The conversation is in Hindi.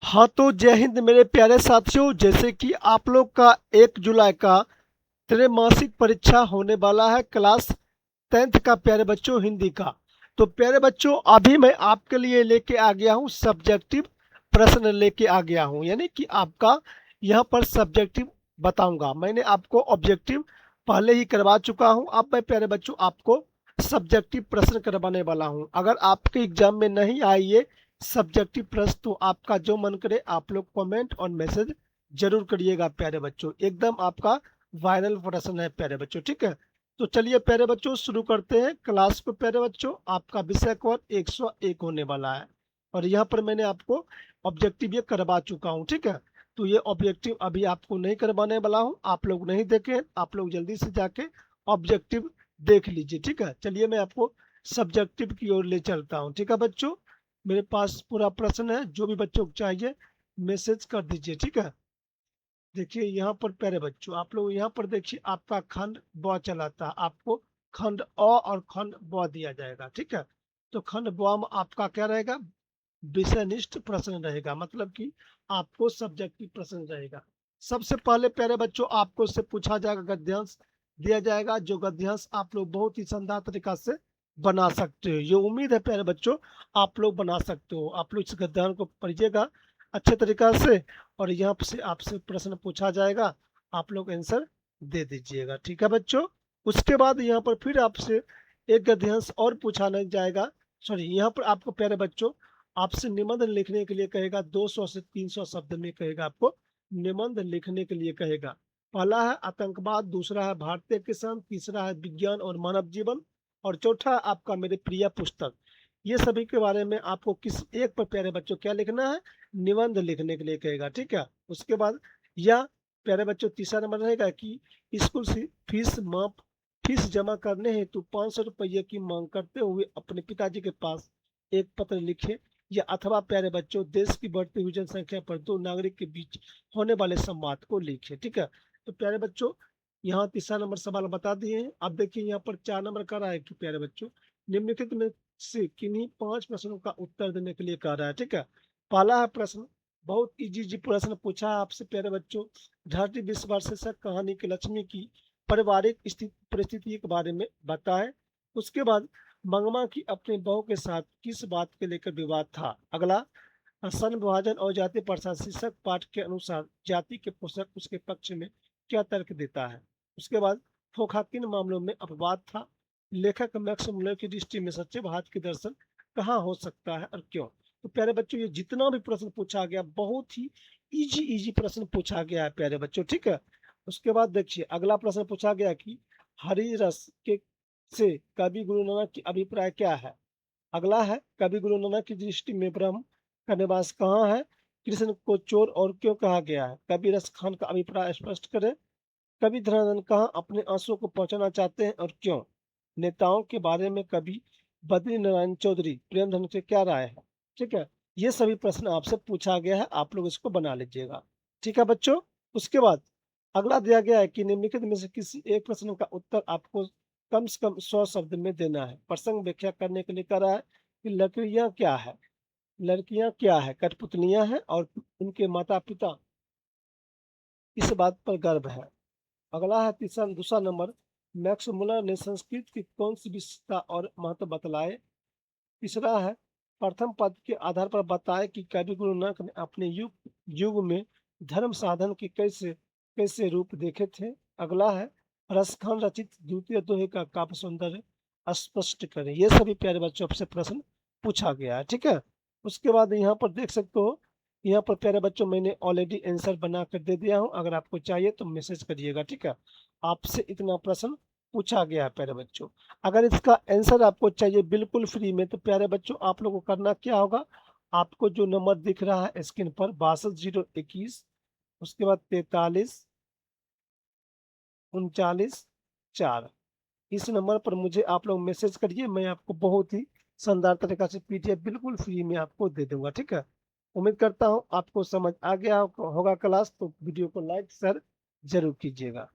हाँ, तो जय हिंद मेरे प्यारे साथियों। जैसे कि आप लोग का 1 जुलाई का त्रैमासिक परीक्षा होने वाला है क्लास 10th का प्यारे बच्चों हिंदी का। तो प्यारे बच्चों अभी मैं आपके लिए लेके आ गया हूँ सब्जेक्टिव प्रश्न लेके आ गया हूँ, यानी कि आपका यहाँ पर सब्जेक्टिव बताऊंगा। मैंने आपको ऑब्जेक्टिव पहले ही करवा चुका हूँ, अब मैं प्यारे बच्चों आपको सब्जेक्टिव प्रश्न करवाने वाला हूँ। अगर आपके एग्जाम में नहीं आई ये सब्जेक्टिव प्रश्न तो आपका जो मन करे आप लोग कमेंट और मैसेज जरूर करिएगा प्यारे बच्चों। एकदम आपका वायरल प्रश्न है प्यारे बच्चों, ठीक है। तो चलिए प्यारे बच्चों शुरू करते हैं क्लास को। प्यारे बच्चों आपका विषय कोड 101 होने वाला है और यहाँ पर मैंने आपको ऑब्जेक्टिव ये करवा चुका हूँ, ठीक है। तो ये ऑब्जेक्टिव अभी आपको नहीं करवाने वाला हूँ, आप लोग नहीं देखे, आप लोग जल्दी से जाके ऑब्जेक्टिव देख लीजिए, ठीक है। चलिए मैं आपको सब्जेक्टिव की ओर ले चलता हूँ, ठीक है बच्चों। मेरे पास पूरा प्रश्न है, जो भी बच्चों को चाहिए मैसेज कर दीजिए, ठीक है। देखिए यहाँ पर प्यारे बच्चों आप लोग यहाँ पर देखिए आपका खंड ब चलाता है, आपको खंड अ और खंड ब दिया जाएगा, ठीक है। तो खंड ब में आपका क्या रहेगा, विषयनिष्ठ प्रश्न रहेगा, मतलब कि आपको सब्जेक्टिव प्रश्न रहेगा। सबसे पहले प्यारे बच्चों आपको से पूछा जाएगा, गद्यांश दिया जाएगा, जो गद्यांश आप लोग बहुत ही शानदार तरीका से बना सकते हो। ये उम्मीद है प्यारे बच्चों आप लोग बना सकते हो। आप लोग इस गद्यांश को पढ़िएगा अच्छे तरीका से और यहाँ से आपसे प्रश्न पूछा जाएगा, आप लोग आंसर दे दीजिएगा, ठीक है बच्चों। उसके बाद यहाँ पर फिर आपसे एक गद्यांश और पूछा नहीं जाएगा, सॉरी यहाँ पर आपको प्यारे बच्चों आपसे निबंध लिखने के लिए कहेगा, 200 से 300 शब्द में कहेगा, आपको निबंध लिखने के लिए कहेगा। पहला है आतंकवाद, दूसरा है भारतीय किसान, तीसरा है विज्ञान और मानव जीवन और चौथा है आपका मेरे प्रिय पुस्तक। ये सभी के बारे में आपको किस एक पर प्यारे बच्चों क्या लिखना है, निबंध लिखने के लिए कहेगा, ठीक है। उसके बाद या प्यारे बच्चों तीसरा नंबर रहेगा कि स्कूल से फीस जमा करने हेतु 500 रुपये की मांग करते हुए अपने पिताजी के पास एक पत्र लिखे, या अथवा प्यारे बच्चों देश की बढ़ती हुई जनसंख्या पर दो नागरिक के बीच होने वाले संवाद को लिखे, ठीक है। तो प्यारे बच्चों यहाँ तीसरा नंबर सवाल बता दिए हैं। अब देखिए यहाँ पर 4 नंबर का रहा है कि प्यारे बच्चों निम्नलिखित में से किन्हीं 5 प्रश्नों का उत्तर देने के लिए कह रहा है, ठीक है। पहला है प्रश्न, बहुत इजी प्रश्न पूछा है आपसे प्यारे बच्चों, धरती 20 वर्ष से कहानी की लक्ष्मी की पारिवारिक परिस्थिति के बारे में बताएं। उसके बाद मंगमा की अपनी बहू के साथ किस बात के लेकर विवाद था। अगला सन विभाजन और जाति प्रथा शीर्षक पाठ के अनुसार जाति के पोषक उसके पक्ष में क्या तर्क देता है। उसके बाद फोखा किन मामलों में अपवाद था। लेखक मैक्स मुलर की दृष्टि में सच्चे भारत के दर्शन कहाँ हो सकता है और क्यों। तो प्यारे बच्चों ये जितना भी प्रश्न पूछा गया बहुत ही इजी प्रश्न पूछा गया है प्यारे बच्चों, ठीक है। उसके बाद देखिए अगला प्रश्न पूछा गया कि हरि रस के से कवि गुरु नानक की अभिप्राय क्या है। अगला है कवि गुरु नानक की दृष्टि में ब्रह्म का निवास कहाँ है, कृष्ण को चोर और क्यों कहा गया है, कवि रस खान का अभिप्राय स्पष्ट करें, कवि धनानंद कहाँ अपने आंसुओं को पहुंचाना चाहते हैं और क्यों, नेताओं के बारे में कवि बद्री नारायण चौधरी प्रेमधन से क्या राय है, ठीक है। ये सभी प्रश्न आपसे पूछा गया है, आप लोग इसको बना लीजिएगा, ठीक है बच्चों। उसके बाद अगला दिया गया है कि निम्नलिखित में से किसी एक प्रश्न का उत्तर आपको कम से कम 100 शब्द में देना है। प्रसंग व्याख्या करने के लिए कह रहा है कि लड़कियां क्या है, कठपुतलियां हैं और उनके माता पिता इस बात पर गर्व है। अगला है तीसरा दूसरा नंबर, मैक्स मुलर ने संस्कृत की कौन सी विशेषता और महत्व बतलाए। तीसरा है प्रथम पद के आधार पर बताए कि कवि गुरु नानक ने अपने युग में धर्म साधन के कैसे कैसे रूप देखे थे। अगला है रसखान रचित द्वितीय दोहे का काव्य सौंदर्य स्पष्ट करें। ये सभी प्यारे बच्चों से प्रश्न पूछा गया है, ठीक है। उसके बाद यहाँ पर देख सकते हो, यहाँ पर प्यारे बच्चों मैंने ऑलरेडी आंसर बना कर दे दिया हूँ, अगर आपको चाहिए तो मैसेज करिएगा, ठीक है। आपसे इतना प्रश्न पूछा गया है प्यारे बच्चों। अगर इसका आंसर आपको चाहिए बिल्कुल फ्री में तो प्यारे बच्चों आप लोगों को करना क्या होगा, आपको जो नंबर दिख रहा है स्क्रीन पर 62 021, उसके बाद 43 39 4, इस नंबर पर मुझे आप लोग मैसेज करिए, मैं आपको बहुत ही शानदार तरीका से पीडीएफ बिल्कुल फ्री में आपको दे दूंगा, ठीक है। उम्मीद करता हूँ आपको समझ आ गया होगा क्लास, तो वीडियो को लाइक शेयर जरूर कीजिएगा।